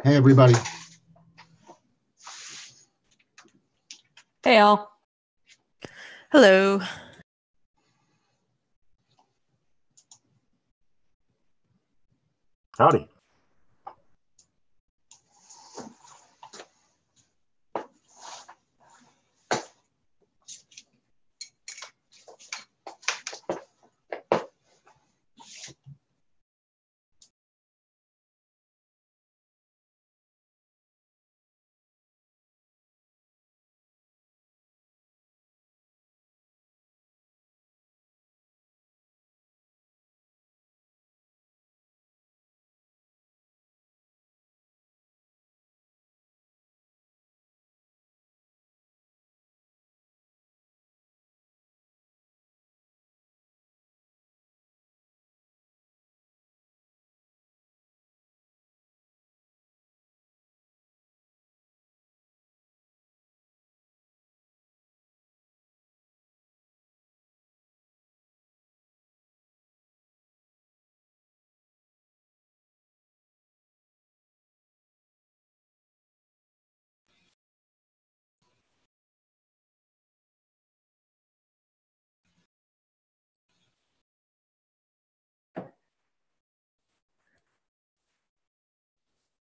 Hey, everybody. Hey, Al. Hello. Howdy.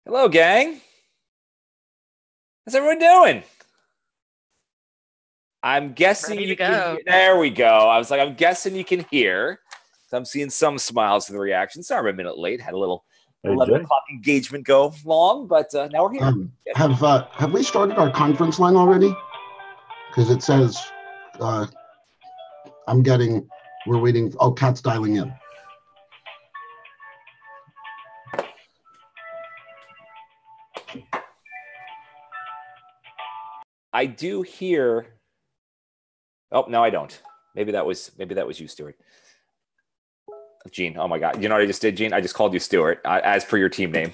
Hello, gang. How's everyone doing? I'm guessing Ready to you can go. hear. There we go. I was like, I'm guessing you can hear. So I'm seeing some smiles in the reaction. Sorry, I'm a minute late. Had a little Hey, 11 Jay. o'clock engagement go long, but now we're here. Have we started our conference line already? Because it says we're waiting. Oh, Kat's dialing in. I do hear. Oh, no, I don't. Maybe that was you, Stuart. Gene. Oh my God. You know what I just did, Gene? I just called you Stuart, as per your team name.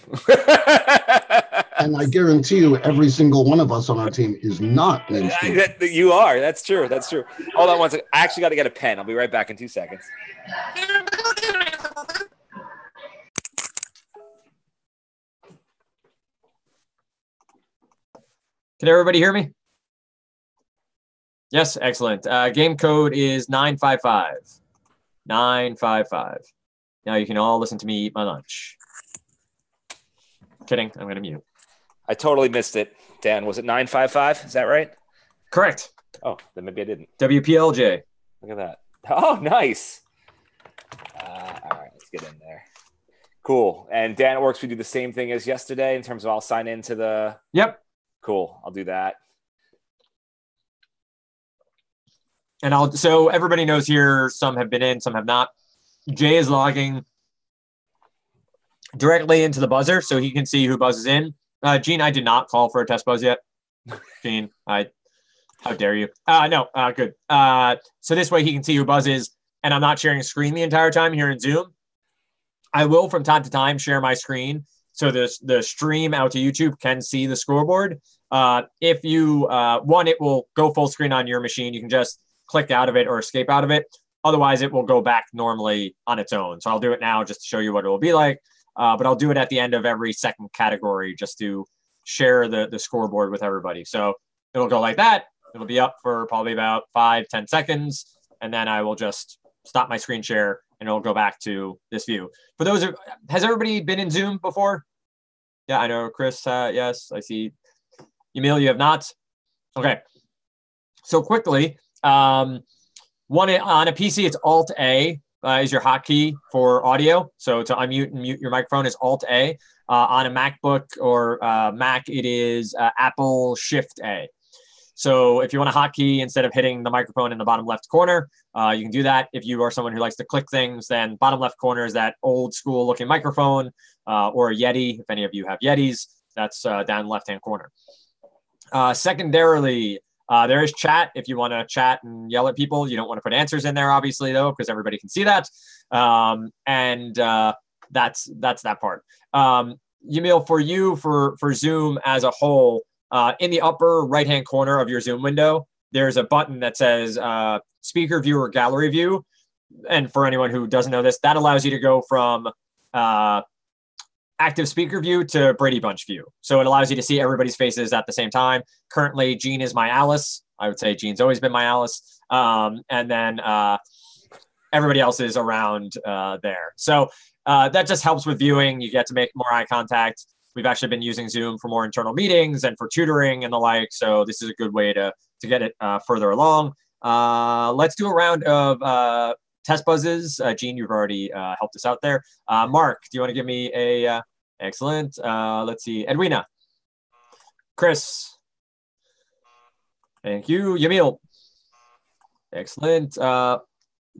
And I guarantee you, every single one of us on our team is not named Stuart. You are. That's true. That's true. Hold on one second. I actually got to get a pen. I'll be right back in 2 seconds. Can everybody hear me? Yes, excellent. Game code is 955. 955. Now you can all listen to me eat my lunch. Kidding. I'm going to mute. I totally missed it. Dan, was it 955? Is that right? Correct. Oh, then maybe I didn't. WPLJ. Look at that. Oh, nice. All right, let's get in there. Cool. And Dan, it works. We do the same thing as yesterday in terms of I'll sign into the. Yep. Cool. I'll do that. And so everybody knows here, some have been in, some have not. Jay is logging directly into the buzzer so he can see who buzzes in. Gene, I did not call for a test buzz yet. Gene, how dare you? No, good. So this way he can see who buzzes, and I'm not sharing a screen the entire time here in Zoom. I will from time to time share my screen so the stream out to YouTube can see the scoreboard. If you want, it will go full screen on your machine. You can just click out of it or escape out of it. Otherwise, it will go back normally on its own. So I'll do it now just to show you what it will be like. But I'll do it at the end of every second category just to share the scoreboard with everybody. So it'll go like that. It'll be up for probably about 5-10 seconds. And then I will just stop my screen share and it'll go back to this view. For those of, has everybody been in Zoom before? Yeah, I know, Chris, yes, I see. Emil, you have not? Okay. So quickly, one on a PC, it's Alt-A is your hotkey for audio. So to unmute and mute your microphone is Alt-A. On a MacBook or Mac, it is Apple Shift-A. So if you want a hotkey, instead of hitting the microphone in the bottom left corner, you can do that. If you are someone who likes to click things, then bottom left corner is that old school looking microphone or a Yeti. If any of you have Yetis, that's down left-hand corner. Secondarily, there is chat. If you want to chat and yell at people, you don't want to put answers in there, obviously, though, because everybody can see that. That's that part. Yamil, for you, for Zoom as a whole, in the upper right-hand corner of your Zoom window, there's a button that says speaker view or gallery view. And for anyone who doesn't know this, that allows you to go from active speaker view to Brady Bunch view. So it allows you to see everybody's faces at the same time. Currently, Gene is my Alice. I would say Gene's always been my Alice. And then everybody else is around there. So that just helps with viewing. You get to make more eye contact. We've actually been using Zoom for more internal meetings and for tutoring and the like. So this is a good way to get it further along. Let's do a round of test buzzes. Gene, you've already helped us out there. Mark, do you want to give me a excellent? Let's see, Edwina, Chris, thank you, Yamil, excellent.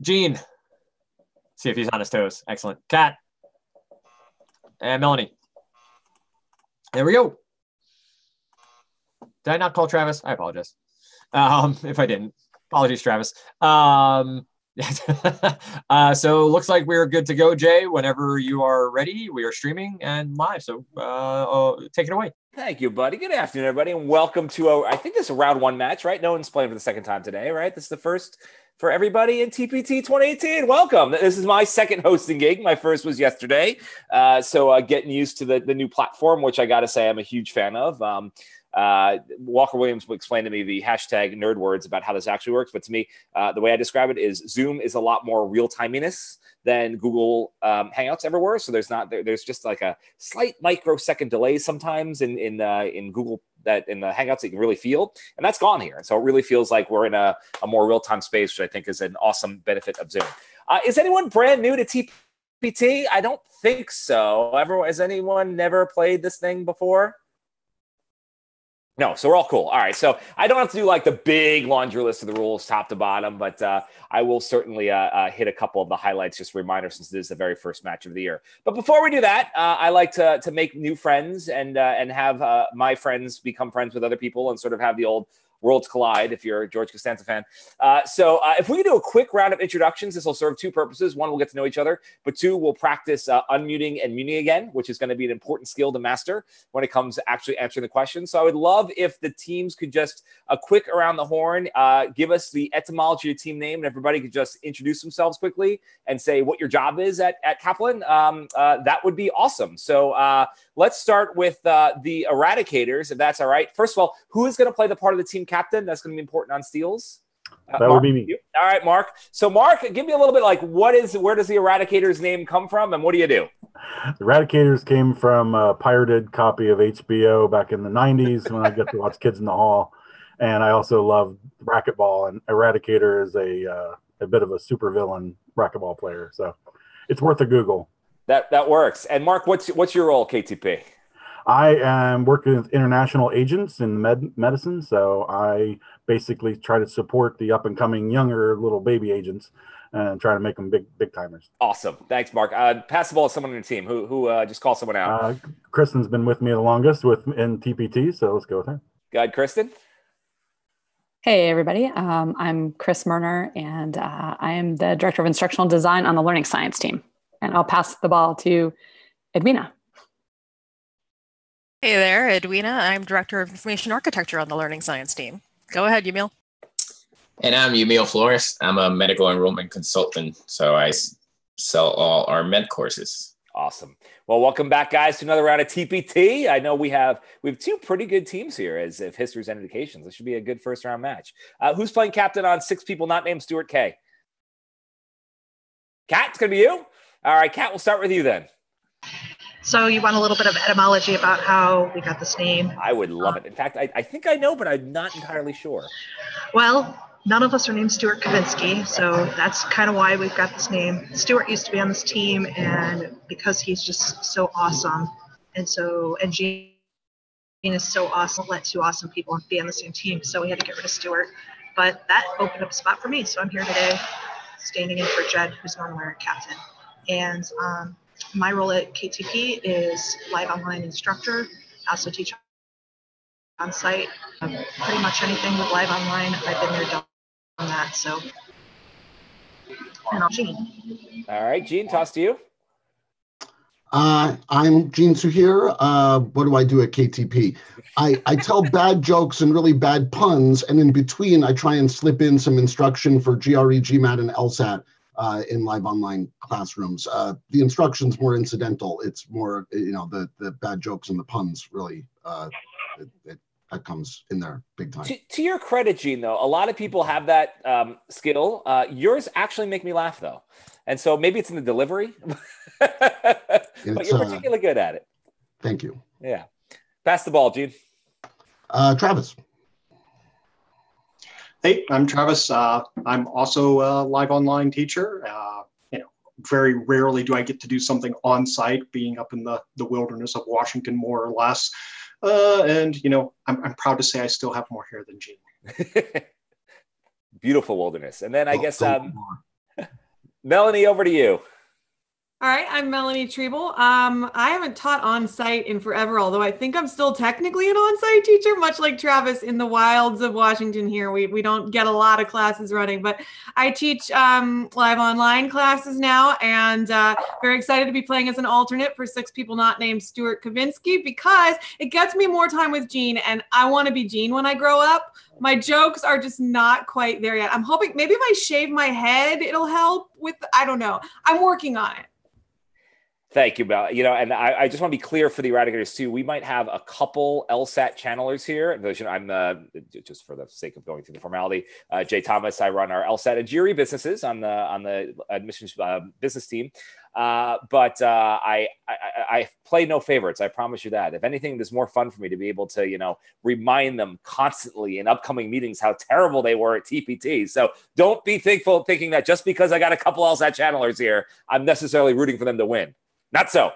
Gene, see if he's on his toes. Excellent. Kat and Melanie. There we go. Did I not call Travis? I apologize. If I didn't, apologies, Travis. So looks like we're good to go, Jay. Whenever you are ready, we are streaming and live. So take it away. Thank you, buddy. Good afternoon, everybody, and welcome to I think this is a round 1 match, right? No one's playing for the second time today, right? This is the first for everybody in TPT 2018. Welcome. This is my second hosting gig. My first was yesterday. So getting used to the new platform, which I got to say I'm a huge fan of. Walker Williams will explain to me the hashtag nerd words about how this actually works. But to me, the way I describe it is Zoom is a lot more real-timiness than Google Hangouts ever were. So there's just like a slight microsecond delay sometimes in Google that in the Hangouts that you can really feel, and that's gone here. So it really feels like we're in a more real-time space, which I think is an awesome benefit of Zoom. Is anyone brand new to TPT? I don't think so. Has anyone never played this thing before? No, so we're all cool. All right, so I don't have to do like the big laundry list of the rules top to bottom, but I will certainly hit a couple of the highlights, just a reminder since this is the very first match of the year. But before we do that, I like to make new friends and have my friends become friends with other people and sort of have the old worlds collide if you're a George Costanza fan. So if we can do a quick round of introductions, this will serve 2 purposes. 1, we'll get to know each other, but 2, we'll practice unmuting and muting again, which is going to be an important skill to master when it comes to actually answering the question. So I would love if the teams could just a quick around the horn, give us the etymology of your team name, and everybody could just introduce themselves quickly and say what your job is at Kaplan. That would be awesome. So let's start with the Eradicators, if that's all right. First of all, who is going to play the part of the team captain? That's going to be important on steals. That Mark, would be me. all right, Mark. So, Mark, give me a little bit like where does the Eradicators name come from, and what do you do? The Eradicators came from a pirated copy of HBO back in the 90s when I got to watch Kids in the Hall, and I also love racquetball. And Eradicator is a bit of a supervillain racquetball player, so it's worth a Google. That works. And Mark, what's your role, KTP? I am working with international agents in medicine, so I basically try to support the up-and-coming younger little baby agents and try to make them big timers. Awesome. Thanks, Mark. Pass the ball to someone on your team. Who just call someone out. Kristen's been with me the longest in TPT, so let's go with her. Go ahead, Kristen. Hey, everybody. I'm Chris Murner, and I am the Director of Instructional Design on the Learning Science team. And I'll pass the ball to Edwina. Hey there, Edwina. I'm Director of Information Architecture on the Learning Science team. Go ahead, Yamil. And I'm Yamil Flores. I'm a medical enrollment consultant, so I sell all our med courses. Awesome. Well, welcome back, guys, to another round of TPT. I know we have 2 pretty good teams here, as if history's end indications. This should be a good first round match. Who's playing captain on 6 people not named Stuart K? Kat, it's going to be you? All right, Kat, we'll start with you then. So you want a little bit of etymology about how we got this name? I would love it. In fact, I think I know, but I'm not entirely sure. Well, none of us are named Stuart Kavinsky, so that's kind of why we've got this name. Stuart used to be on this team, and because he's just so awesome, and Gene is so awesome, let 2 awesome people be on the same team, so we had to get rid of Stuart. But that opened up a spot for me, so I'm here today, standing in for Jed, who's normally our captain. And my role at KTP is live online instructor. I also teach on site. Pretty much anything with live online, I've been there, done that. So, and I'm Gene. All right, Gene, toss to you. I'm Gene Suhir. What do I do at KTP? I tell bad jokes and really bad puns, and in between, I try and slip in some instruction for GRE, GMAT, and LSAT in live online classrooms. The instruction's more incidental. It's more, the bad jokes and the puns really, that comes in there big time. To your credit, Gene, though, a lot of people have that skill. Yours actually make me laugh, though. And so maybe it's in the delivery, but you're particularly good at it. Thank you. Yeah. Pass the ball, Gene. Travis. Hey, I'm Travis. I'm also a live online teacher. Very rarely do I get to do something on site, being up in the wilderness of Washington, more or less. And I'm proud to say I still have more hair than Gene. Beautiful wilderness. And then I guess, Melanie, over to you. All right, I'm Melanie Treble. I haven't taught on-site in forever, although I think I'm still technically an on-site teacher, much like Travis in the wilds of Washington here. We don't get a lot of classes running, but I teach live online classes now, and very excited to be playing as an alternate for 6 people not named Stuart Kavinsky, because it gets me more time with Gene, and I want to be Gene when I grow up. My jokes are just not quite there yet. I'm hoping maybe if I shave my head, it'll help with, I don't know. I'm working on it. Thank you, Mel. And I just want to be clear for the Eradicators too. We might have a couple LSAT channelers here. I'm just for the sake of going through the formality. Jay Thomas, I run our LSAT and GRE businesses on the admissions business team. But I play no favorites. I promise you that. If anything, there's more fun for me to be able to, remind them constantly in upcoming meetings how terrible they were at TPT. So don't be thinking that just because I got a couple LSAT channelers here, I'm necessarily rooting for them to win. Not so.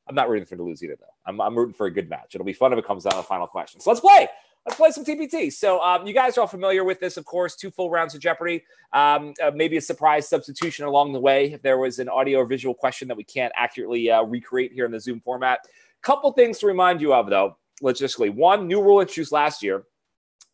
I'm not rooting for them to lose either, though. I'm rooting for a good match. It'll be fun if it comes down to the final question. So let's play. Let's play some TPT. So you guys are all familiar with this, of course, 2 full rounds of Jeopardy. Maybe a surprise substitution along the way if there was an audio or visual question that we can't accurately recreate here in the Zoom format. Couple things to remind you of, though, logistically. One, new rule introduced last year.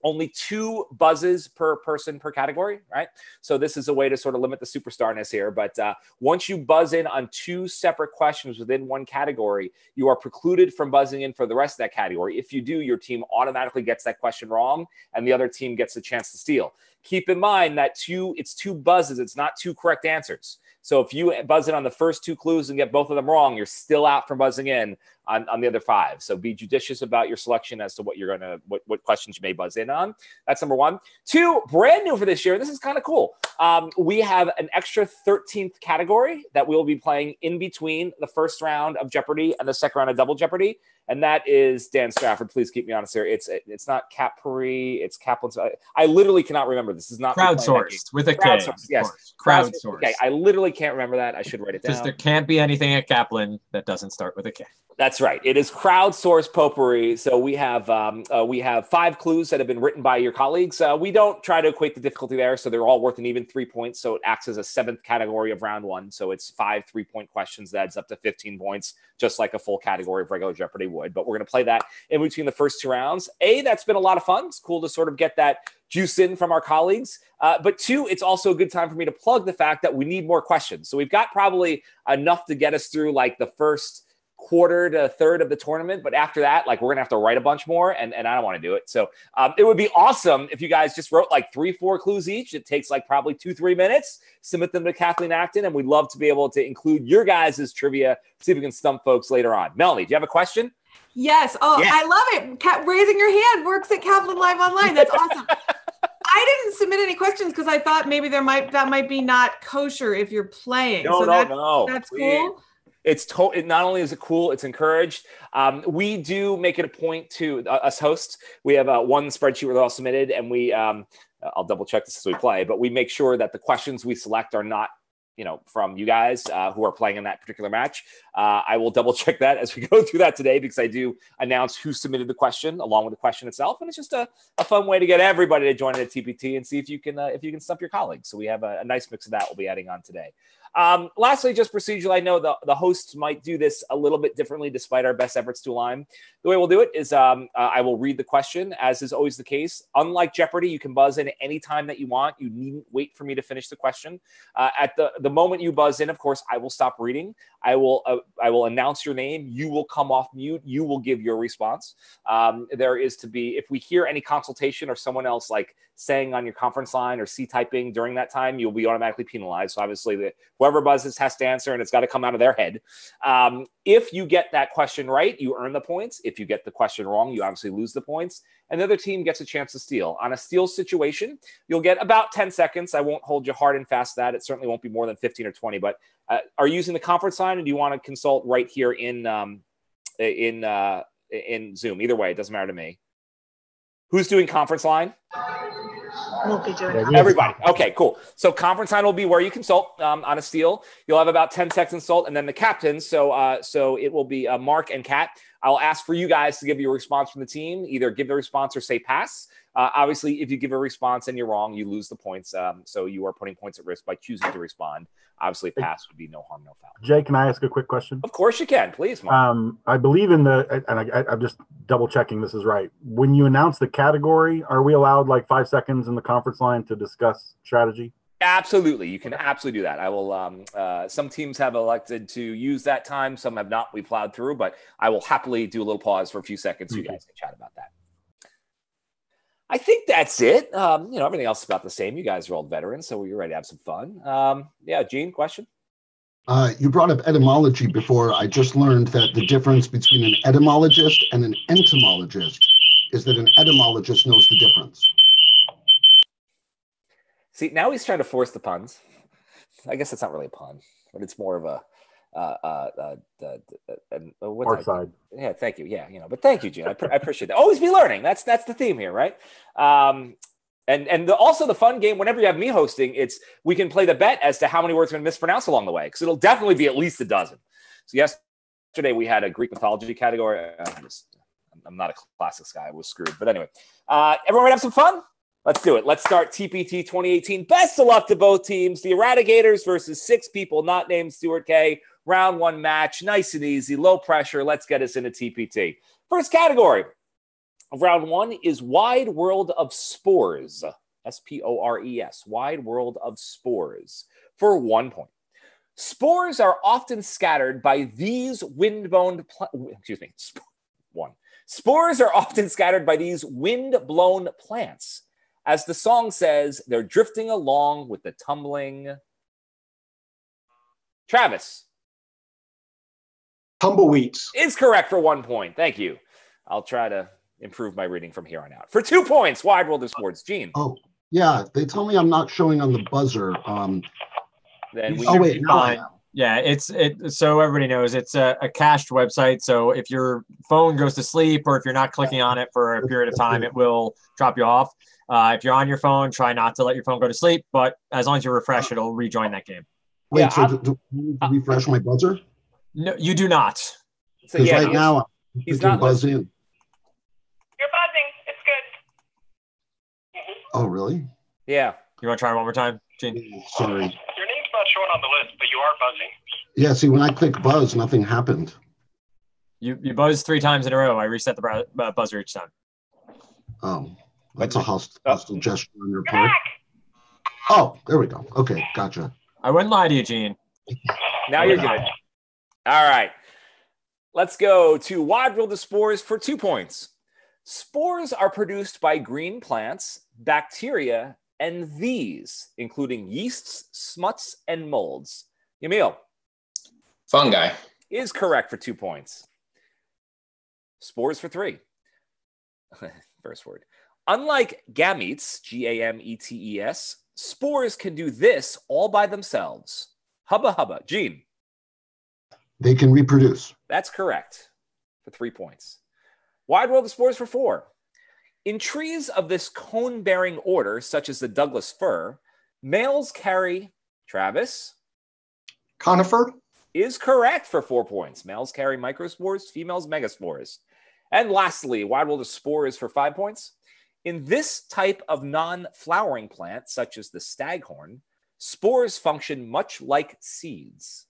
Only 2 buzzes per person per category, right? So this is a way to sort of limit the superstarness here. But once you buzz in on 2 separate questions within one category, you are precluded from buzzing in for the rest of that category. If you do, your team automatically gets that question wrong, and the other team gets a chance to steal. Keep in mind that it's 2 buzzes. It's not 2 correct answers. So if you buzz in on the first 2 clues and get both of them wrong, you're still out from buzzing in on the other 5. So be judicious about your selection as to what questions you may buzz in on. That's number 1. 2, brand new for this year. This is kind of cool. We have an extra 13th category that we'll be playing in between the first round of Jeopardy and the second round of Double Jeopardy. And that is, Dan Strafford, please keep me honest here. It's not Capri, it's Kaplan's. I literally cannot remember. This is not crowdsourced with a K. Crowdsourced, yes. Crowdsourced. Okay, I literally can't remember that. I should write it down. Because there can't be anything at Kaplan that doesn't start with a K. That's right. It is crowdsourced potpourri. So we have 5 clues that have been written by your colleagues. We don't try to equate the difficulty there, so they're all worth an even 3 points. So it acts as a 7th category of round 1. So it's 5 3-point questions that adds up to 15 points, just like a full category of regular Jeopardy would. But we're going to play that in between the first 2 rounds. That's been a lot of fun. It's cool to sort of get that juice in from our colleagues. But 2, it's also a good time for me to plug the fact that we need more questions. So we've got probably enough to get us through like the first quarter to third of the tournament, but after that, like, we're gonna have to write a bunch more, and I don't want to do it. So it would be awesome if you guys just wrote like 3-4 clues each. It takes like probably 2-3 minutes. Submit them to Kathleen Acton, and we'd love to be able to include your guys' trivia, see if we can stump folks later on. Melanie, do you have a question? Yes. Oh, yeah. I love it. Raising your hand works at Kaplan Live Online. That's awesome. I didn't submit any questions because I thought maybe that might be not kosher if you're playing. No. That's cool. It's not only is it cool, it's encouraged. We do make it a point to us hosts. We have one spreadsheet where they're all submitted, and we I'll double check this as we play, but we make sure that the questions we select are not, from you guys who are playing in that particular match. I will double check that as we go through that today, because I do announce who submitted the question along with the question itself. And it's just a fun way to get everybody to join in at TPT and see if you can stump your colleagues. So we have a nice mix of that we'll be adding on today. Lastly, just procedural. I know the hosts might do this a little bit differently despite our best efforts to align. The way we'll do it is I will read the question, as is always the case. Unlike Jeopardy, you can buzz in any time that you want. You needn't wait for me to finish the question. At the moment you buzz in, of course, I will stop reading. I will announce your name. You will come off mute. You will give your response. There is to be, if we hear any consultation or someone else like saying on your conference line or C-typing during that time, you'll be automatically penalized. So obviously whoever buzzes has to answer, and it's got to come out of their head. If you get that question right, you earn the points. If you get the question wrong, you obviously lose the points. And the other team gets a chance to steal. On a steal situation, you'll get about 10 seconds. I won't hold you hard and fast that. It certainly won't be more than 15 or 20. But are you using the conference line, or do you want to consult right here in Zoom? Either way, it doesn't matter to me. Who's doing conference line? We'll be doing everybody. Okay, cool. So conference line will be where you consult on a steal. You'll have about 10 seconds consult, and then the captains. So it will be Mark and Kat. I'll ask for you guys to give you a response from the team. Either give the response or say pass. Obviously, if you give a response and you're wrong, you lose the points. So you are putting points at risk by choosing to respond. Obviously, pass would be no harm, no foul. Jay, can I ask a quick question? Of course you can. Please, Mark. I believe in I'm just double checking this is right. When you announce the category, are we allowed like 5 seconds in the conference line to discuss strategy? Absolutely. You can absolutely do that. I will, some teams have elected to use that time. Some have not. We plowed through, but I will happily do a little pause for a few seconds so you guys can chat about that. I think that's it. Everything else is about the same. You guys are old veterans, so you're ready to have some fun. Gene, question? You brought up etymology before. I just learned that the difference between an etymologist and an entomologist is that an etymologist knows the difference. See, now he's trying to force the puns. I guess it's not really a pun, but it's more of a Our side. Yeah, thank you. Yeah, but thank you, Gene. I appreciate that. Always be learning. That's the theme here, right? Also the fun game. Whenever you have me hosting, we can play the bet as to how many words we're going to mispronounce along the way, because it'll definitely be at least a dozen. So yesterday we had a Greek mythology category. I'm not a classics guy. I was screwed. But anyway, everyone ready to have some fun? Let's do it. Let's start TPT 2018. Best of luck to both teams. The Eradicators versus 6 people not named Stuart K. Round 1 match. Nice and easy. Low pressure. Let's get us into TPT. First category of round 1 is Wide World of Spores. S-P-O-R-E-S. Wide World of Spores. For 1 point. Spores are often scattered by these windblown Spores are often scattered by these wind-blown plants. As the song says, they're drifting along with the tumbling. Travis. Tumbleweeds. Is correct for 1 point. Thank you. I'll try to improve my reading from here on out. For 2 points, Wide World of Sports. Gene. Oh, yeah. They tell me I'm not showing on the buzzer. Then we wait. Yeah, it's so everybody knows it's a cached website. So if your phone goes to sleep or if you're not clicking on it for a period of time, it will drop you off. If you're on your phone, try not to let your phone go to sleep. But as long as you refresh, it'll rejoin that game. Wait, so do I need to refresh my buzzer? No, you do not. So Because right now, he's not buzz in. You're buzzing. It's good. Oh, really? Yeah. You want to try one more time, Gene? Sorry. Your name's not shown on the list, but you are buzzing. Yeah, see, when I click buzz, nothing happened. You buzzed 3 times in a row. I reset the buzzer each time. Oh, that's a hostile gesture on your part. Oh, there we go. Okay, gotcha. I wouldn't lie to you, Gene. Now you're good. All right. Let's go to Wide World of Spores for 2 points. Spores are produced by green plants, bacteria, and these, including yeasts, smuts, and molds. Yamil. Fungi. Is correct for 2 points. Spores for 3. First word. Unlike gametes, G-A-M-E-T-E-S, spores can do this all by themselves. Hubba hubba. Gene. They can reproduce. That's correct for 3 points. Wide World of Spores for 4. In trees of this cone-bearing order, such as the Douglas fir, males carry, Travis? Conifer? Is correct for 4 points. Males carry microspores, females megaspores. And lastly, Wide World of Spores for 5 points. In this type of non-flowering plant, such as the staghorn, Spores function much like seeds.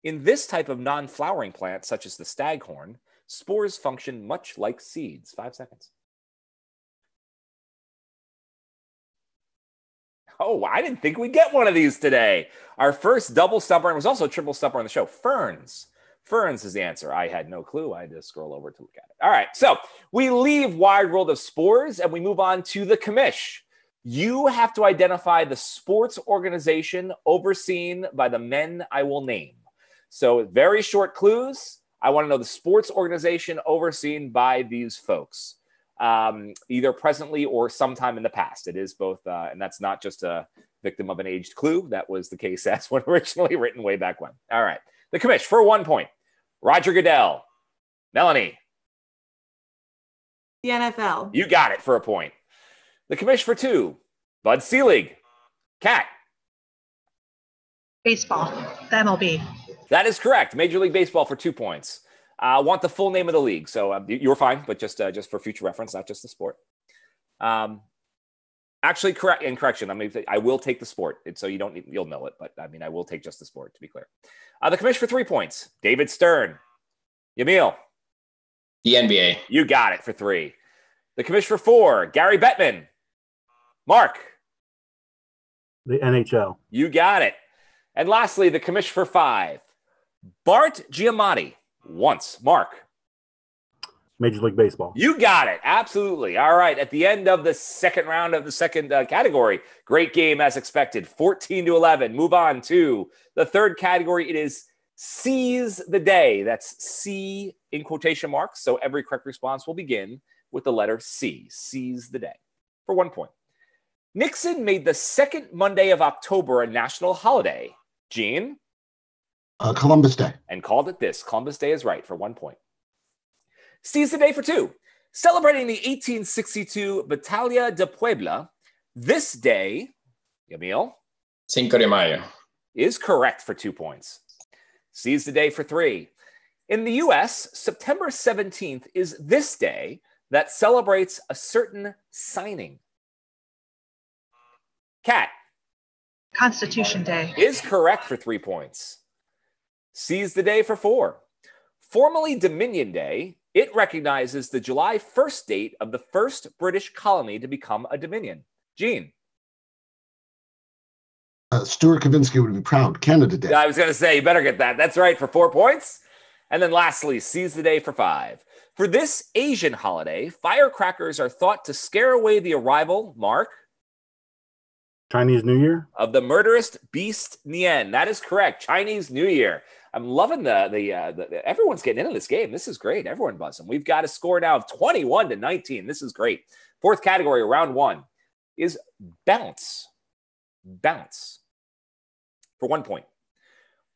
In this type of non-flowering plant, such as the staghorn, spores function much like seeds. 5 seconds. Oh, I didn't think we'd get one of these today. Our first double stumper, and was also a triple stumper on the show. Ferns. Ferns is the answer. I had no clue. I had to scroll over to look at it. All right, so we leave Wide World of Spores, and we move on to the commish. You have to identify the sports organization overseen by the men I will name. So very short clues. I want to know the sports organization overseen by these folks, either presently or sometime in the past. It is both, and that's not just a victim of an aged clue. That was the case as when originally written way back when. All right. The commish for 1 point. Roger Goodell. Melanie. The NFL. You got it for a point. The commish for 2. Bud Selig. Kat. Baseball. The MLB. That is correct. Major League Baseball for 2 points. I want the full name of the league. So you're fine, but just for future reference, not just the sport. Actually, correction. I will take the sport. So you'll know it, but I will take just the sport, to be clear. The commission for 3 points. David Stern. Yamil. The NBA. You got it for 3. The commission for 4. Gary Bettman. Mark. The NHL. You got it. And lastly, the commission for 5. Bart Giamatti. Once. Mark. Major League Baseball. You got it. Absolutely. All right. At the end of the second round of the second category, great game as expected. 14-11. Move on to the third category. It is Seize the Day. That's C in quotation marks. So every correct response will begin with the letter C. Seize the Day. For 1 point. Nixon made the second Monday of October a national holiday. Gene? Columbus Day. And called it this. Columbus Day is right for 1 point. Seize the Day for 2. Celebrating the 1862 Battaglia de Puebla, this day, Yamil? Cinco de Mayo. Is correct for 2 points. Seize the Day for 3. In the U.S., September 17th is this day that celebrates a certain signing. Kat? Constitution Day. Is correct for 3 points. Seize the Day for 4. Formerly Dominion Day, it recognizes the July 1st date of the first British colony to become a dominion. Gene? Stuart Kavinsky would be proud. Canada Day. I was going to say, you better get that. That's right, for 4 points. And then lastly, Seize the Day for 5. For this Asian holiday, firecrackers are thought to scare away the arrival, Mark? Chinese New Year? Of the murderous beast Nian. That is correct. Chinese New Year. I'm loving the everyone's getting into this game. This is great. Everyone buzzing. We've got a score now of 21-19. This is great. Fourth category, round 1, is bounce. Bounce. For 1 point.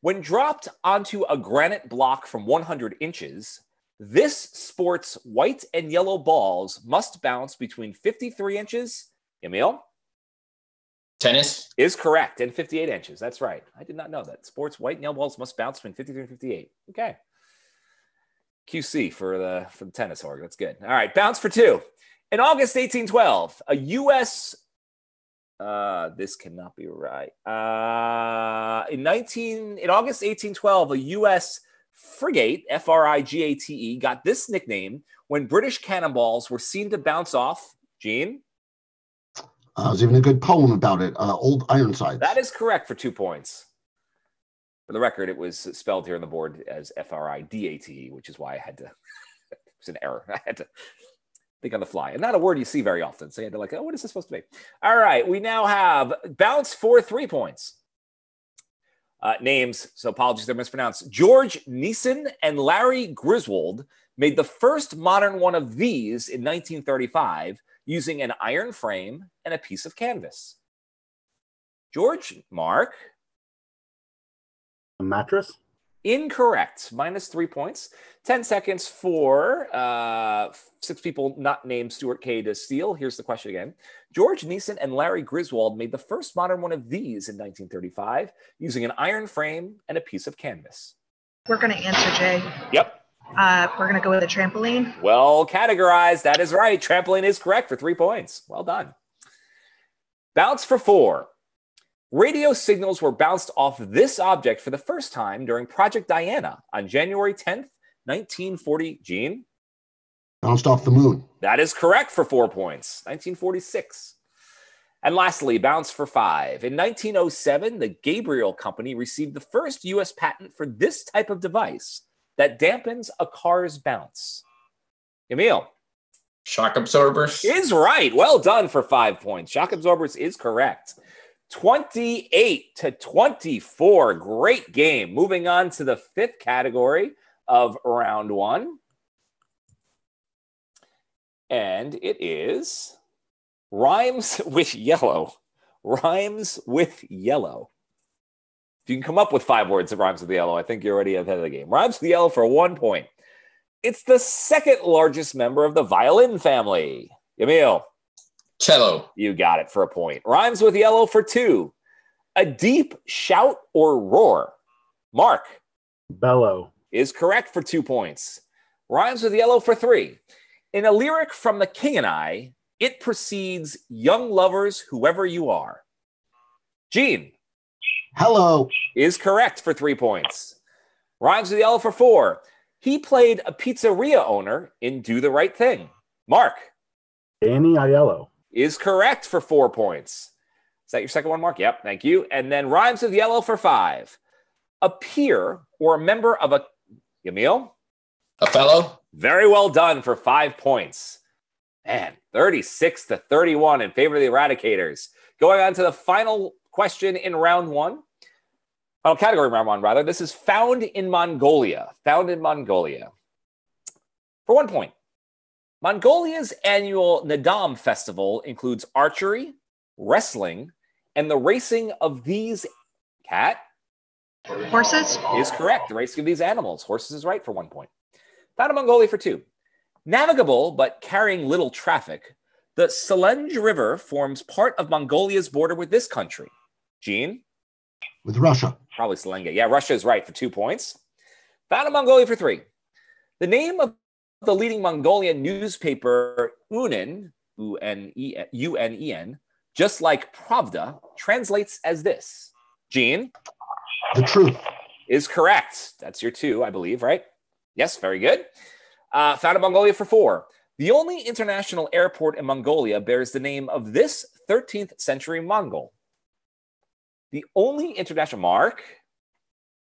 When dropped onto a granite block from 100 inches, this sport's white and yellow balls must bounce between 53 inches. Emil? Tennis. Is correct. And 58 inches. That's right. I did not know that. Sports white and yellow balls must bounce between 53 and 58. Okay. QC for the tennis org. That's good. All right. Bounce for 2. In August 1812, a U.S. This cannot be right. In August 1812, a U.S. frigate, Frigate, got this nickname when British cannonballs were seen to bounce off. Gene? There's even a good poem about it, Old Ironsides. That is correct for 2 points. For the record, it was spelled here on the board as Fridate, which is why I had to, it was an error. I had to think on the fly. And not a word you see very often. So you had to what is this supposed to be? All right, we now have bounce for 3 points. Names, so apologies they're mispronounced. George Neeson and Larry Griswold made the first modern one of these in 1935 using an iron frame and a piece of canvas. George, Mark? A mattress? Incorrect. Minus 3 points. 10 seconds for 6 people not named Stuart K. to steal. Here's the question again. George Neeson and Larry Griswold made the first modern one of these in 1935 using an iron frame and a piece of canvas. We're going to answer, Jay. Yep. We're going to go with a trampoline. Well categorized. That is right. Trampoline is correct for 3 points. Well done. Bounce for 4. Radio signals were bounced off this object for the first time during Project Diana on January 10th, 1940. Gene? Bounced off the moon. That is correct for 4 points. 1946. And lastly, bounce for 5. In 1907, the Gabriel Company received the first U.S. patent for this type of device that dampens a car's bounce. Emil? Shock absorbers. Is right. Well done for 5 points. Shock absorbers is correct. 28-24. Great game. Moving on to the 5th category of round 1. And it is rhymes with yellow. Rhymes with yellow. If you can come up with 5 words that rhymes with yellow, I think you're already ahead of the game. Rhymes with yellow for 1 point. It's the second largest member of the violin family. Emil? Cello. You got it for a point. Rhymes with yellow for 2. A deep shout or roar. Mark? Bellow. Is correct for 2 points. Rhymes with yellow for 3. In a lyric from The King and I, it precedes young lovers, whoever you are. Gene? Hello. Is correct for 3 points. Rhymes with yellow for 4. He played a pizzeria owner in Do the Right Thing. Mark? Danny Aiello. Is correct for 4 points. Is that your second one, Mark? Yep, thank you. And then rhymes with yellow for 5. A peer or a member of a... Emil? A fellow. Very well done for 5 points. Man, 36-31 in favor of the Eradicators. Going on to the final question in round 1. Final category in round 1, rather. This is found in Mongolia. Found in Mongolia. For 1 point. Mongolia's annual Nadam festival includes archery, wrestling, and the racing of these... Cat? Horses? Is correct. The racing of these animals. Horses is right for 1 point. Found in Mongolia for 2. Navigable, but carrying little traffic, the Selenge River forms part of Mongolia's border with this country. Gene? With Russia. Probably Selenge. Yeah, Russia is right for 2 points. Found in Mongolia for 3. The name of the leading Mongolian newspaper, Unen, U-N-E-N, just like Pravda, translates as this. Gene? The Truth. Is correct. That's your 2, I believe, right? Yes, very good. Found in Mongolia for 4. The only international airport in Mongolia bears the name of this 13th century Mongol. The only international... Mark?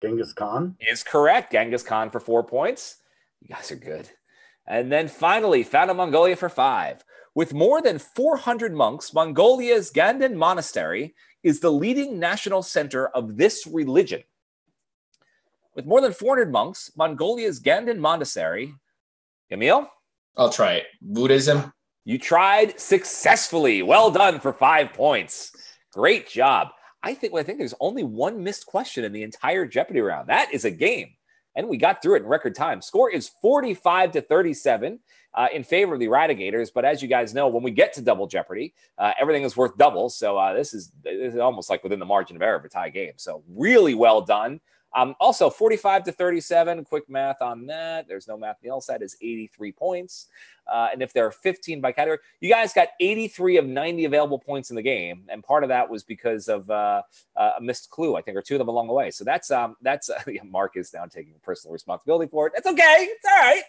Genghis Khan. Is correct. Genghis Khan for 4 points. You guys are good. And then finally, found in Mongolia for 5. With more than 400 monks, Mongolia's Ganden Monastery is the leading national center of this religion. With more than 400 monks, Mongolia's Ganden Monastery... Emil? I'll try it. Buddhism. You tried successfully. Well done for 5 points. Great job. I think there's only one missed question in the entire Jeopardy round. That is a game. And we got through it in record time. Score is 45-37 in favor of the Eradicators. But as you guys know, when we get to double Jeopardy, everything is worth double. So this is almost like within the margin of error of a tie game. So really well done. Also, 45-37, quick math on that. There's no math on the LSAT is 83 points. And if there are 15 by category, you guys got 83 of 90 available points in the game. And part of that was because of a missed clue, I think, or 2 of them along the way. So that's Mark is now taking personal responsibility for it. That's okay. It's all right.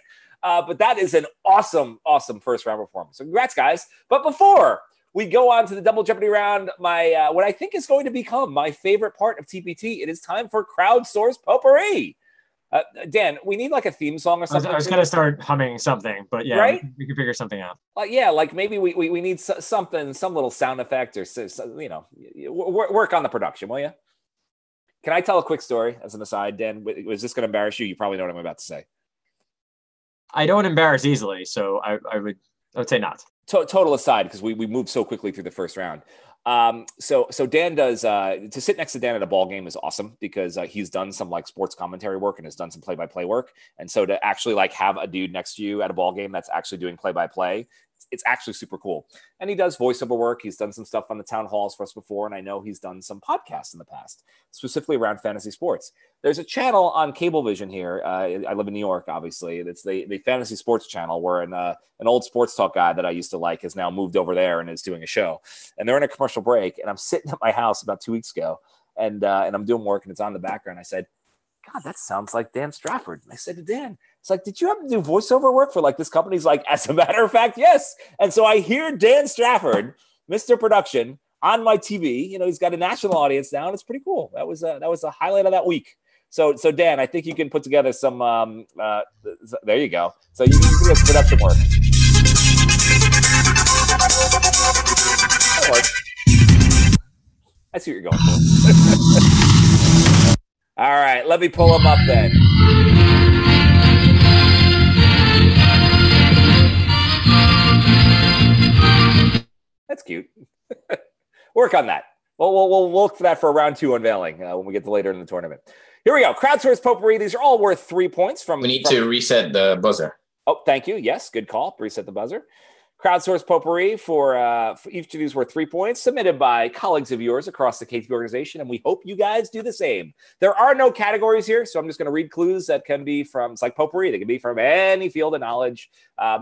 But that is an awesome, awesome first round performance. So congrats, guys. But before we go on to the double Jeopardy round, my what I think is going to become my favorite part of TPT. It is time for crowdsourced potpourri. Dan, we need like a theme song or something. I was going to start humming something, but yeah, right? we can figure something out. Yeah, like maybe we need something, some little sound effect or, work on the production, will you? Can I tell a quick story as an aside, Dan? Was this going to embarrass you? You probably know what I'm about to say. I don't embarrass easily, so I would say not. Total aside, because we moved so quickly through the first round. So Dan does to sit next to Dan at a ball game is awesome because he's done some like sports commentary work and has done some play-by-play work. And so to actually like have a dude next to you at a ball game that's actually doing play-by-play, It's actually super cool. And he does voiceover work. He's done some stuff on the town halls for us before, and I know he's done some podcasts in the past, specifically around fantasy sports. There's a channel on Cablevision here. I live in New York, obviously. It's the Fantasy Sports channel, where an old sports talk guy that I used to like has now moved over there and is doing a show. And they're in a commercial break, and I'm sitting at my house about 2 weeks ago, and I'm doing work, and it's on the background. I said, God, that sounds like Dan Strafford. And I said to Dan, it's like, did you have to do voiceover work for like this company? He's like, as a matter of fact, yes. And so I hear Dan Strafford, Mr. Production, on my TV. You know, he's got a national audience now, and it's pretty cool. That was a highlight of that week. So Dan, I think you can put together some. There you go. So you can do some production work. I see what you're going for. All right, let me pull him up then. That's cute. Work on that. We'll look for that for a round 2 unveiling when we get to later in the tournament. Here we go. Crowdsourced potpourri. These are all worth 3 points. We need to reset the buzzer. Oh, thank you. Yes, good call. Reset the buzzer. Crowdsourced potpourri for each of these worth 3 points, submitted by colleagues of yours across the KTP organization, and we hope you guys do the same. There are no categories here, so I'm just going to read clues that can be from, it's like potpourri, they can be from any field of knowledge,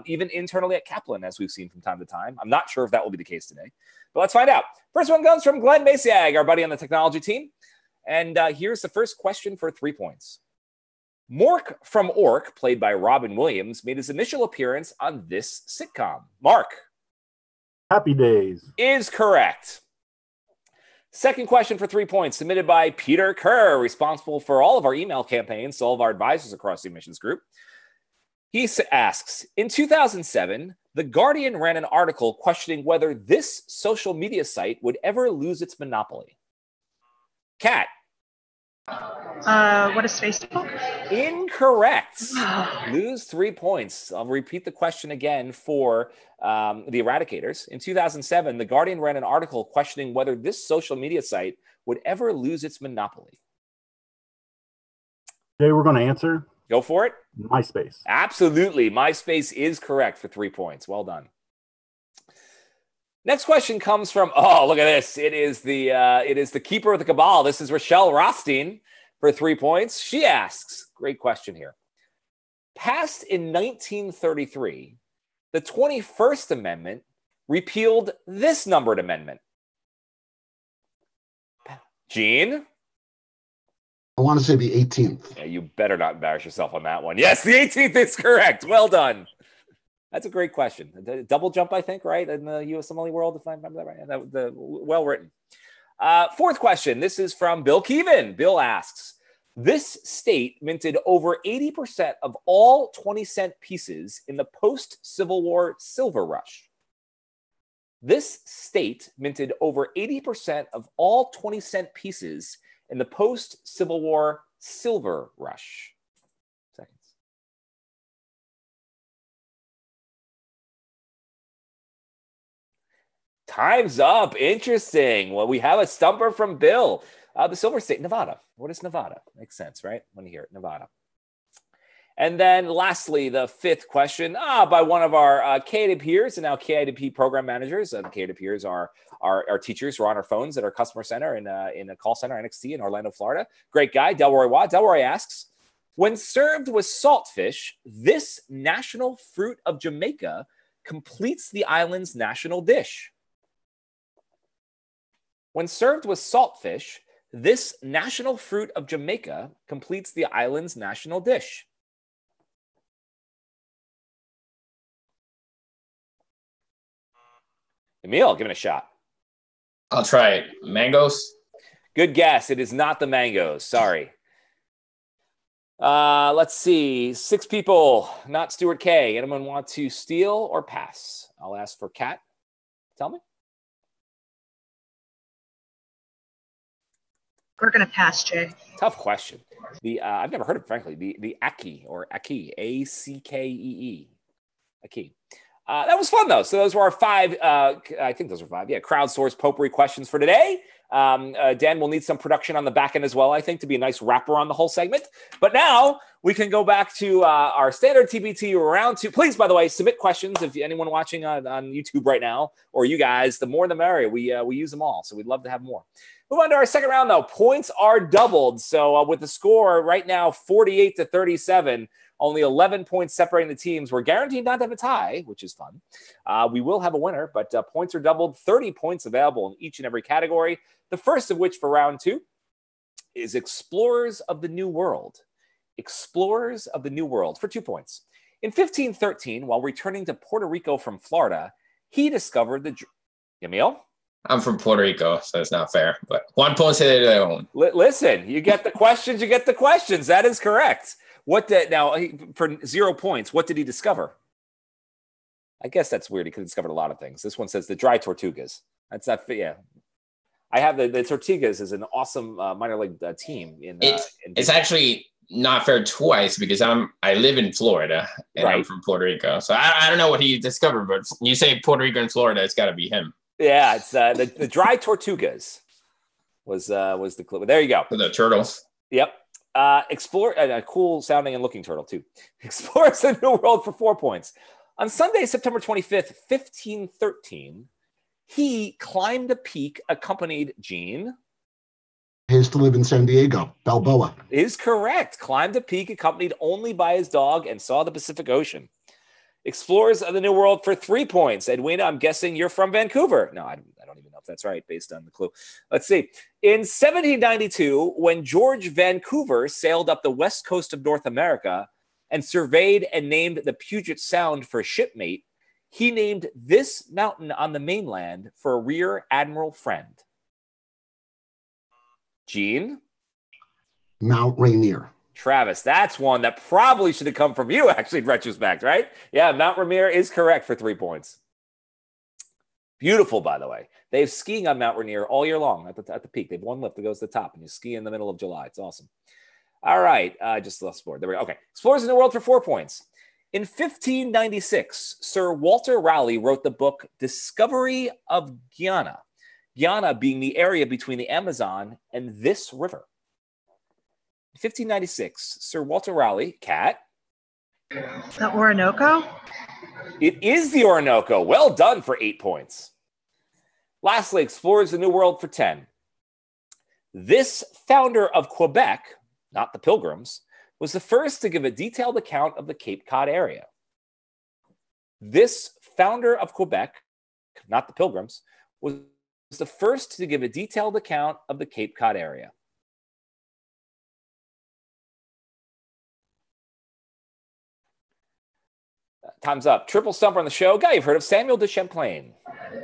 even internally at Kaplan, as we've seen from time to time. I'm not sure if that will be the case today, but let's find out. First one comes from Glenn Masiag, our buddy on the technology team, and here's the first question for 3 points. Mork from Ork, played by Robin Williams, made his initial appearance on this sitcom. Mark. Happy Days. Is correct. Second question for 3 points, submitted by Peter Kerr, responsible for all of our email campaigns to all of our advisors across the admissions group. He asks, in 2007, The Guardian ran an article questioning whether this social media site would ever lose its monopoly. Kat. What is Facebook? Incorrect. Lose 3 points. I'll repeat the question again for the Eradicators. In 2007, The Guardian ran an article questioning whether this social media site would ever lose its monopoly. Today we're going to answer. Go for it. MySpace. Absolutely. MySpace is correct for 3 points. Well done. Next question comes from, oh, look at this. It is the keeper of the cabal. This is Rochelle Rothstein for 3 points. She asks, great question here. Passed in 1933, the 21st Amendment repealed this numbered amendment. Gene? I want to say the 18th. Yeah, you better not embarrass yourself on that one. Yes, the 18th is correct. Well done. That's a great question. Double jump, I think, right? In the USMLE world, if I remember that right. Well written. Fourth question. This is from Bill Keevan. Bill asks, this state minted over 80% of all 20-cent pieces in the post-Civil War silver rush. This state minted over 80% of all 20-cent pieces in the post-Civil War silver rush. Time's up. Interesting. Well, we have a stumper from Bill. The Silver State, Nevada. What is Nevada? Makes sense, right? When you hear it, Nevada. And then lastly, the fifth question by one of our KIDP peers and now KIDP program managers. The KIDP peers are our teachers who are on our phones at our customer center in a call center, NXT in Orlando, Florida. Great guy, Delroy Watt. Delroy asks, when served with saltfish, this national fruit of Jamaica completes the island's national dish. When served with saltfish, this national fruit of Jamaica completes the island's national dish. Emil, give it a shot. I'll try it. Mangoes? Good guess. It is not the mangoes. Sorry. Let's see. 6 people, not Stuart K. Anyone want to steal or pass? I'll ask for Kat. Tell me. We're going to pass, Jay. Tough question. I've never heard of it, frankly. The Aki or Aki, A-C-K-E-E. Aki. That was fun, though. So those were our 5, I think those were 5, crowdsourced potpourri questions for today. Dan will need some production on the back end as well, I think, to be a nice wrapper on the whole segment. But now we can go back to our standard TPT round 2. Please, by the way, submit questions if anyone watching on YouTube right now, or you guys, the more the merrier. We use them all, so we'd love to have more. Move on to our second round, though. Points are doubled. So with the score right now 48-37, only 11 points separating the teams. We're guaranteed not to have a tie, which is fun. We will have a winner, but points are doubled. 30 points available in each and every category. The first of which for round 2 is Explorers of the New World. Explorers of the New World for 2 points. In 1513, while returning to Puerto Rico from Florida, he discovered the... Emil? I'm from Puerto Rico, so it's not fair. But 1 point to their own. Listen, you get the questions, you get the questions. That is correct. Now, for 0 points, what did he discover? I guess that's weird. He could have discovered a lot of things. This one says the dry tortugas. That's not, yeah. I have the Tortugas is an awesome minor league team. It's actually not fair twice because I live in Florida and I'm from Puerto Rico. So I don't know what he discovered, but you say Puerto Rico and Florida, it's got to be him. Yeah, it's the dry tortugas was the clue. There you go. The turtles. Yep. Explore a cool sounding and looking turtle too. Explores the New World for 4 points. On Sunday, September 25th, 1513, he climbed a peak accompanied Gene. He used to live in San Diego, Balboa. Is correct. Climbed a peak accompanied only by his dog and saw the Pacific Ocean. Explorers of the New World for 3 points. Edwina, I'm guessing you're from Vancouver. No, I don't even know if that's right based on the clue. Let's see. In 1792, when George Vancouver sailed up the west coast of North America and surveyed and named the Puget Sound for shipmate, he named this mountain on the mainland for a rear admiral friend. Gene? Mount Rainier. Travis, that's one that probably should have come from you, actually, in retrospect, right? Yeah, Mount Rainier is correct for 3 points. Beautiful, by the way. They have skiing on Mount Rainier all year long at the peak. They have one lift that goes to the top, and you ski in the middle of July. It's awesome. All right, just lost board. There we go. Okay, Explorers in the World for 4 points. In 1596, Sir Walter Raleigh wrote the book Discovery of Guyana, Guyana being the area between the Amazon and this river. 1596, Sir Walter Raleigh, Cat. The Orinoco? It is the Orinoco. Well done for 8 points. Lastly, Explorers of the New World for 10. This founder of Quebec, not the Pilgrims, was the first to give a detailed account of the Cape Cod area. This founder of Quebec, not the Pilgrims, was the first to give a detailed account of the Cape Cod area. Time's up. Triple stumper on the show. Guy, you've heard of Samuel de Champlain.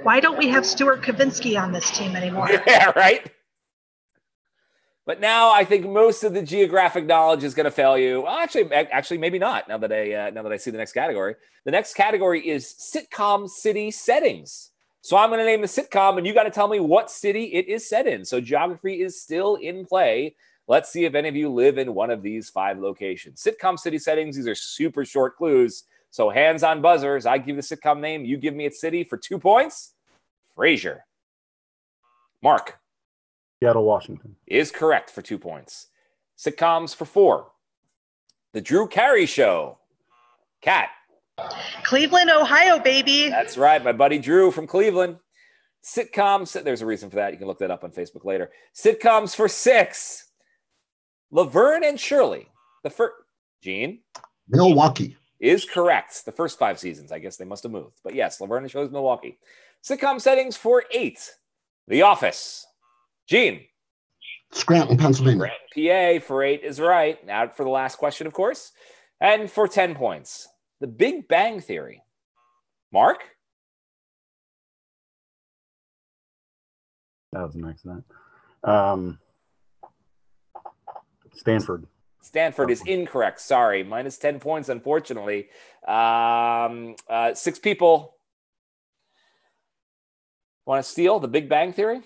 Why don't we have Stuart Kavinsky on this team anymore? Yeah, right? But now I think most of the geographic knowledge is going to fail you. Well, actually, maybe not. Now that I see the next category, the next category is sitcom city settings. So I'm going to name the sitcom, and you got to tell me what city it is set in. So geography is still in play. Let's see if any of you live in one of these 5 locations. Sitcom city settings. These are super short clues. So hands on buzzers. I give the sitcom name. You give me its city for 2 points. Frasier. Mark. Seattle, Washington. Is correct for 2 points. Sitcoms for 4. The Drew Carey Show. Cat. Cleveland, Ohio, baby. That's right. My buddy Drew from Cleveland. Sitcoms. There's a reason for that. You can look that up on Facebook later. Sitcoms for 6. Laverne and Shirley. The first. Gene. Milwaukee. Is correct. The first 5 seasons. I guess they must have moved. But yes, Laverne and Shirley's Milwaukee. Sitcom settings for 8. The Office. Gene. Scranton, Pennsylvania. PA for 8 is right. Now for the last question, of course. And for 10 points. The Big Bang Theory. Mark? That was an accident. Stanford. Stanford is incorrect. Sorry. Minus 10 points, unfortunately. 6 people. Want to steal the Big Bang Theory?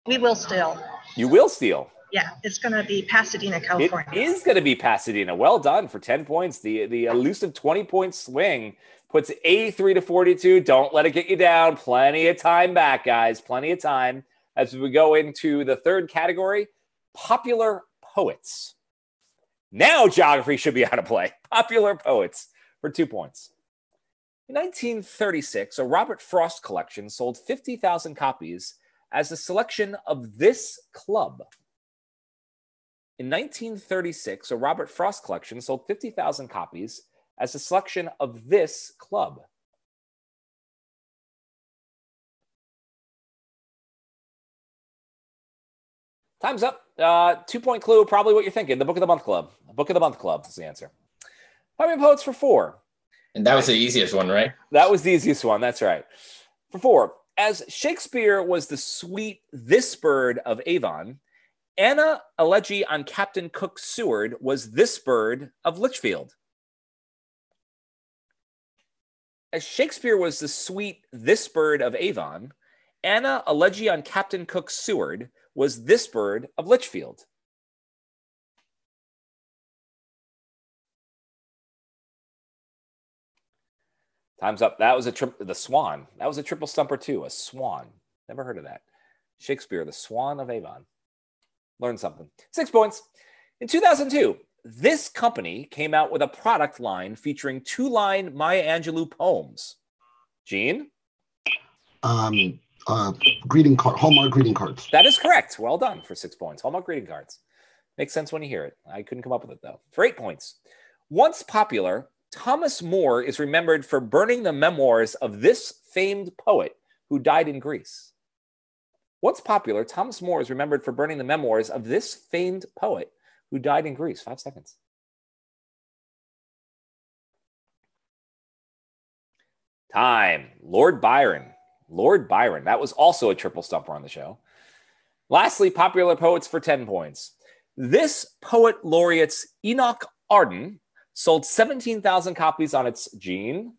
We will steal. You will steal. Yeah, it's going to be Pasadena, California. It is going to be Pasadena. Well done for 10 points. The elusive 20-point swing puts 83 to 42. Don't let it get you down. Plenty of time back, guys. Plenty of time as we go into the third category, popular poets. Now geography should be out of play. Popular poets for 2 points. In 1936, a Robert Frost collection sold 50,000 copies as a selection of this club. In 1936, a Robert Frost collection sold 50,000 copies as a selection of this club. Time's up. 2-point clue, probably what you're thinking. The Book of the Month Club. The Book of the Month Club is the answer. Popular poets for 4. And that was the easiest one, right? That was the easiest one. That's right. For 4, as Shakespeare was the sweet this bird of Avon, Anna Elegy on Captain Cook's Seward was this bird of Litchfield. As Shakespeare was the sweet this bird of Avon, Anna Elegy on Captain Cook's Seward was this bird of Litchfield. Time's up. That was the Swan. That was a triple stumper too. A swan. Never heard of that. Shakespeare, the Swan of Avon. Learn something. 6 points. In 2002, this company came out with a product line featuring 2-line Maya Angelou poems. Gene? Greeting card, Hallmark greeting cards. That is correct. Well done for 6 points. Hallmark greeting cards. Makes sense when you hear it. I couldn't come up with it, though. For 8 points. Once popular, Thomas More is remembered for burning the memoirs of this famed poet who died in Greece. Once popular, Thomas More is remembered for burning the memoirs of this famed poet who died in Greece. 5 seconds. Time. Lord Byron. Lord Byron. That was also a triple stumper on the show. Lastly, popular poets for 10 points. This poet laureate's Enoch Arden sold 17,000 copies on its Gene.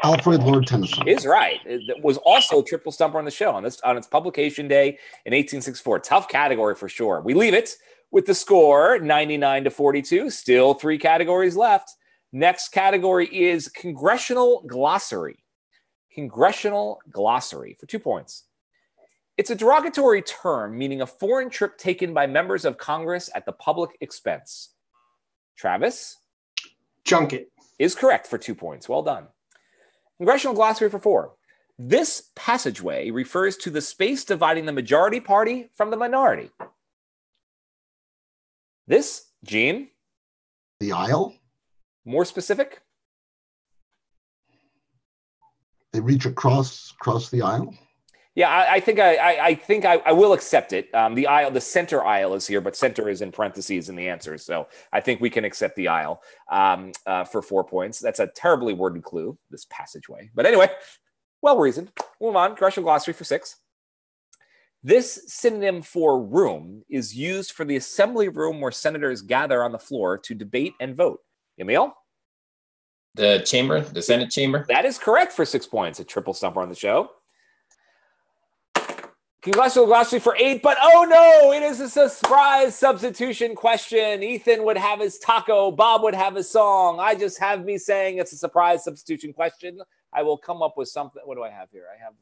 Alfred Lord Tennyson. Is right. It was also a triple stumper on the show on its publication day in 1864. Tough category for sure. We leave it with the score 99 to 42. Still 3 categories left. Next category is Congressional Glossary. Congressional Glossary for 2 points. It's a derogatory term meaning a foreign trip taken by members of Congress at the public expense. Travis? Junket. Is correct for 2 points. Well done. Congressional Glossary for 4. This passageway refers to the space dividing the majority party from the minority. This, Gene? The aisle. More specific? They reach across the aisle. Yeah, I think I will accept it. The aisle, the center aisle is here, but center is in parentheses in the answer. So I think we can accept the aisle for 4 points. That's a terribly worded clue, this passageway. But anyway, well reasoned. Move on. Congressional Glossary for 6. This synonym for room is used for the assembly room where senators gather on the floor to debate and vote. Emil? The chamber, the Senate chamber. That is correct for 6 points. A triple stumper on the show. Congressional Glossary for 8, but oh no, it is a surprise substitution question. Ethan would have his taco, Bob would have his song. I just have me saying it's a surprise substitution question. I will come up with something. What do I have here? I have,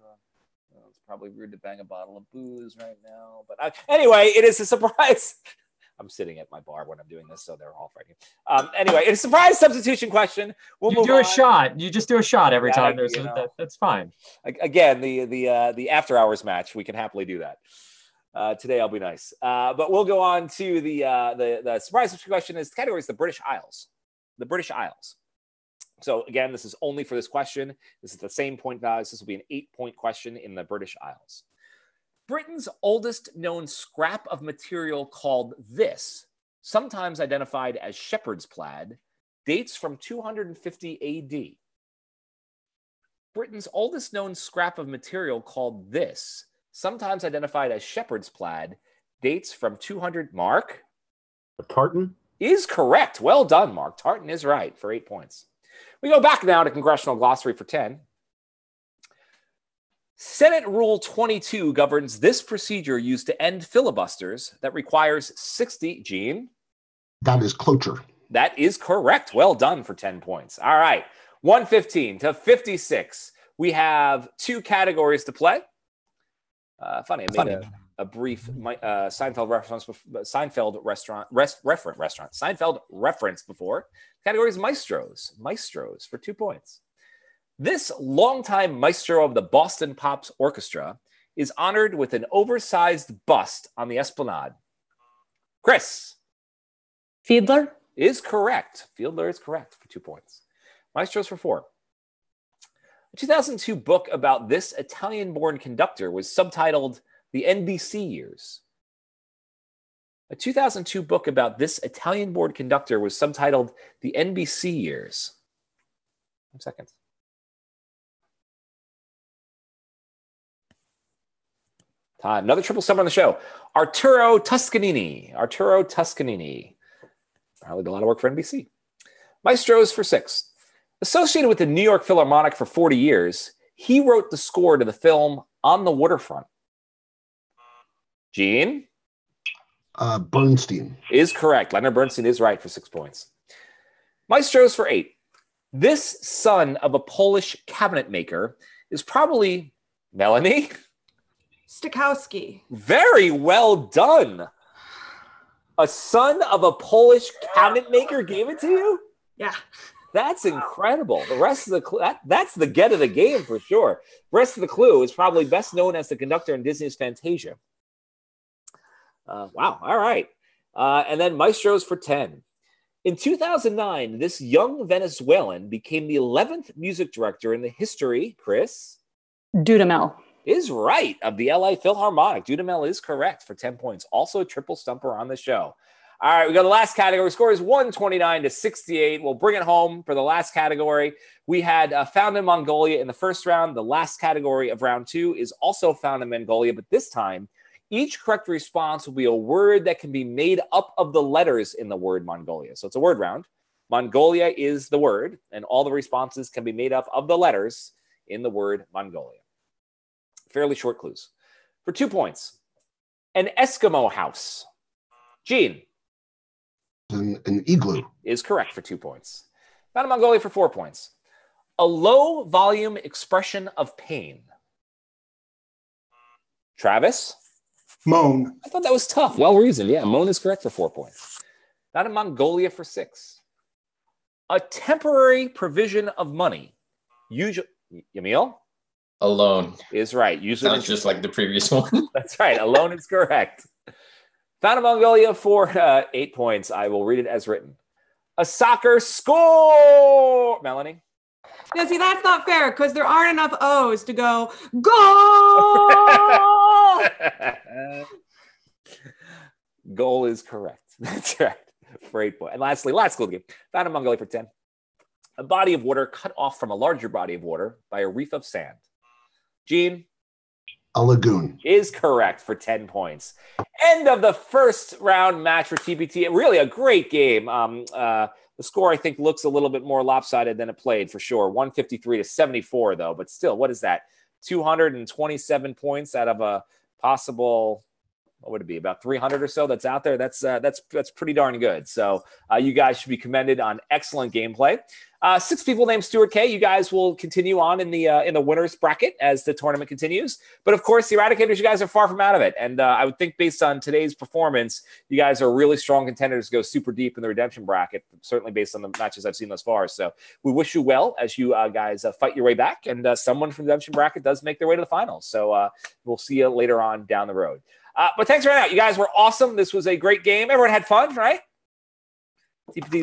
it's probably rude to bang a bottle of booze right now, but anyway, it is a surprise. I'm sitting at my bar when I'm doing this, so they're all fighting. Anyway, it's a surprise substitution question. You do a shot. You just do a shot every time. That's fine. Again, the after hours match, we can happily do that. Today I'll be nice, but we'll go on to the surprise substitution question. Is the category is the British Isles. The British Isles. So again, this is only for this question. This is the same point values. This will be an 8-point question in the British Isles. Britain's oldest known scrap of material called this, sometimes identified as shepherd's plaid, dates from 250 AD. Britain's oldest known scrap of material called this, sometimes identified as shepherd's plaid, dates from 200. Mark? A tartan? Is correct. Well done, Mark. Tartan is right for 8 points. We go back now to Congressional Glossary for 10. Senate Rule 22 governs this procedure used to end filibusters that requires 60. Gene? That is cloture. That is correct. Well done for 10 points. All right. 115 to 56. We have 2 categories to play. Funny, I made a brief Seinfeld reference before. Category is maestros. Maestros for 2 points. This longtime maestro of the Boston Pops Orchestra is honored with an oversized bust on the Esplanade. Chris. Fiedler? Is correct. Fiedler is correct for 2 points. Maestros for 4. A 2002 book about this Italian-born conductor was subtitled The NBC Years. A 2002 book about this Italian-born conductor was subtitled The NBC Years. 1 second. Time. Another triple sum on the show. Arturo Toscanini. Arturo Toscanini. Probably did a lot of work for NBC. Maestros for 6. Associated with the New York Philharmonic for 40 years, he wrote the score to the film On the Waterfront. Gene? Bernstein. Is correct. Leonard Bernstein is right for 6 points. Maestros for 8. This son of a Polish cabinet maker is probably Melanie? Stokowski. Very well done. A son of a Polish cabinet maker gave it to you? Yeah. That's incredible. The rest of the that's the get of the game for sure. The rest of the clue is probably best known as the conductor in Disney's Fantasia. Wow. All right. And then Maestros for 10. In 2009, this young Venezuelan became the 11th music director in the history, Chris? Dudamel. Is right, of the LA Philharmonic. Dudamel is correct for 10 points. Also a triple stumper on the show. All right, we got the last category. Score is 129 to 68. We'll bring it home for the last category. We had found in Mongolia in the first round. The last category of round 2 is also found in Mongolia, but this time, each correct response will be a word that can be made up of the letters in the word Mongolia. So it's a word round. Mongolia is the word, and all the responses can be made up of the letters in the word Mongolia. Fairly short clues. For 2 points, an Eskimo house. Gene? An igloo. Is correct for 2 points. Found in Mongolia for 4 points. A low volume expression of pain. Travis? Moan. I thought that was tough. Well reasoned. Yeah, moan is correct for 4 points. Found in Mongolia for 6. A temporary provision of money. Usually, Yamil? Alone. Is right. Usually sounds just like the previous one. That's right. Alone is correct. Found in Mongolia for 8 points. I will read it as written. A soccer score. Melanie? Now, see, that's not fair because there aren't enough O's to go, goal! Goal is correct. That's right. For 8 points. And lastly, last clue game. Found in Mongolia for 10. A body of water cut off from a larger body of water by a reef of sand. Gene? A lagoon. Is correct for 10 points. End of the first round match for TPT. Really a great game. The score, I think, looks a little bit more lopsided than it played for sure. 153 to 74, though. But still, what is that? 227 points out of a possible, what would it be, about 300 or so that's out there? That's pretty darn good. So you guys should be commended on excellent gameplay. 6 people named Stuart K. You guys will continue on in the winners bracket as the tournament continues. But of course, the Eradicators, you guys are far from out of it. And I would think based on today's performance, you guys are really strong contenders to go super deep in the redemption bracket, certainly based on the matches I've seen thus far. So we wish you well as you guys fight your way back. And someone from the redemption bracket does make their way to the finals. So we'll see you later on down the road. But thanks for hanging out. You guys were awesome. This was a great game. Everyone had fun, right? TPT